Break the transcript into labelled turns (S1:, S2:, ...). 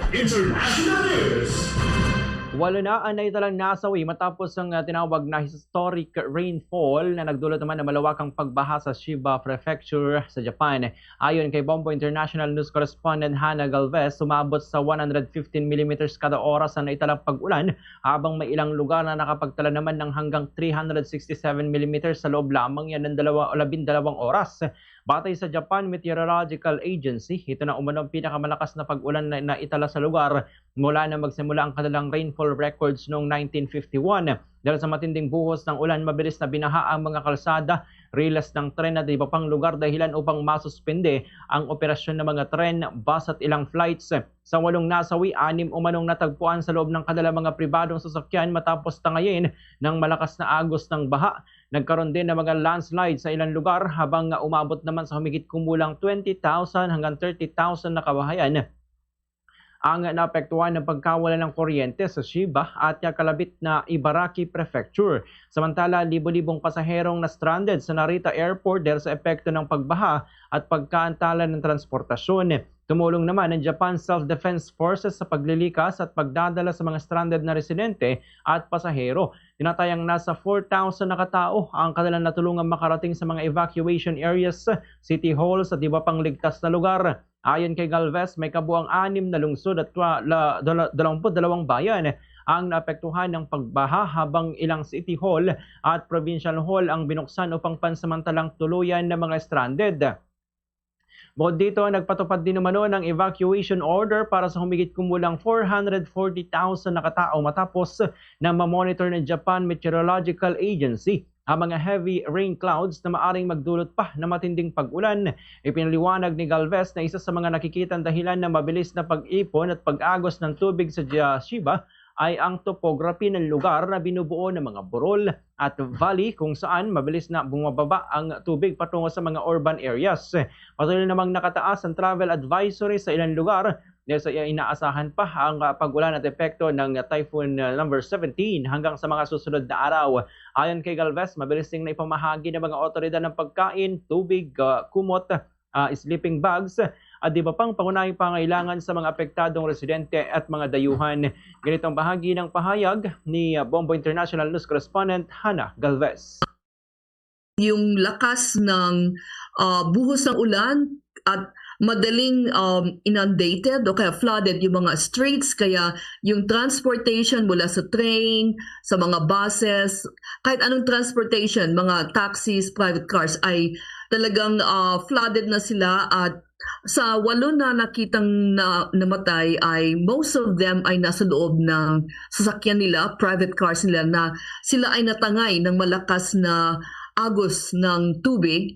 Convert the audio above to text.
S1: International News.
S2: Walo na ang naitalang nasawi matapos ang tinawag na historic rainfall na nagdulot naman ng malawakang pagbaha sa Chiba Prefecture sa Japan. Ayon kay Bombo International News Correspondent Hannah Galvez, sumabot sa 115 mm kada oras ang naitalang pag-ulan habang may ilang lugar na nakapagtala naman ng hanggang 367 mm sa loob lamang yan ng 12 oras. Batay sa Japan Meteorological Agency, ito na umano ang pinakamalakas na pag-ulan na naitala sa lugar mula na magsimula ang kanilang rainfall records noong 1951. Dahil sa matinding buhos ng ulan, mabilis na binaha ang mga kalsada, rilas ng tren at iba pang lugar dahilan upang masuspende ang operasyon ng mga tren, bus at ilang flights. Sa 8 nasawi, 6 umanong natagpuan sa loob ng kanilang mga pribadong sasakyan matapos tangayin ng malakas na agos ng baha. Nagkaroon din ng mga landslides sa ilang lugar habang umabot naman sa humigit kumulang 20,000 hanggang 30,000 na kabahayan ang naapektuhan ng pagkawala ng kuryente sa Chiba at kalabit na Ibaraki Prefecture. Samantala, libo-libong pasaherong na stranded sa Narita Airport dahil sa epekto ng pagbaha at pagkaantala ng transportasyon. Tumulong naman ang Japan Self-Defense Forces sa paglilikas at pagdadala sa mga stranded na residente at pasahero. Tinatayang nasa 4,000 na katao ang kanilang natulungan makarating sa mga evacuation areas, city halls at iba pang ligtas na lugar. Ayon kay Galvez, may kabuang 6 na lungsod at 22 bayan ang naapektuhan ng pagbaha habang ilang city hall at provincial hall ang binuksan upang pansamantalang tuluyan ng mga stranded. Bukod dito, nagpatupad din naman ng evacuation order para sa humigit kumulang 440,000 na katao matapos na mamonitor ng Japan Meteorological Agency ang mga heavy rain clouds na maaring magdulot pa ng matinding pag-ulan. Ipinaliwanag ni Galvez na isa sa mga nakikitang dahilan ng mabilis na pag-ipon at pag-agos ng tubig sa Chiba ay ang topography ng lugar na binubuo ng mga burol at valley kung saan mabilis na bumababa ang tubig patungo sa mga urban areas. Patuloy namang nakataas ang travel advisory sa ilang lugar dahil sa inaasahan pa ang pag-ulan at epekto ng Typhoon number 17 hanggang sa mga susunod na araw. Ayon kay Galvez, mabilis ding naipamahagi ng mga otoridad ng pagkain, tubig, kumot, sleeping bags at iba pang pangunahing pangailangan sa mga apektadong residente at mga dayuhan. Ganitong bahagi ng pahayag ni Bombo International News Correspondent Hannah Galvez.
S3: Yung lakas ng buhos ng ulan at madaling inundated o kaya flooded yung mga streets, kaya yung transportation mula sa train, sa mga buses, kahit anong transportation, mga taxis, private cars ay talagang flooded na sila. At sa 8 na nakitang namatay ay most of them ay nasa loob ng sasakyan nila, private cars nila, na sila ay natangay ng malakas na agos ng tubig.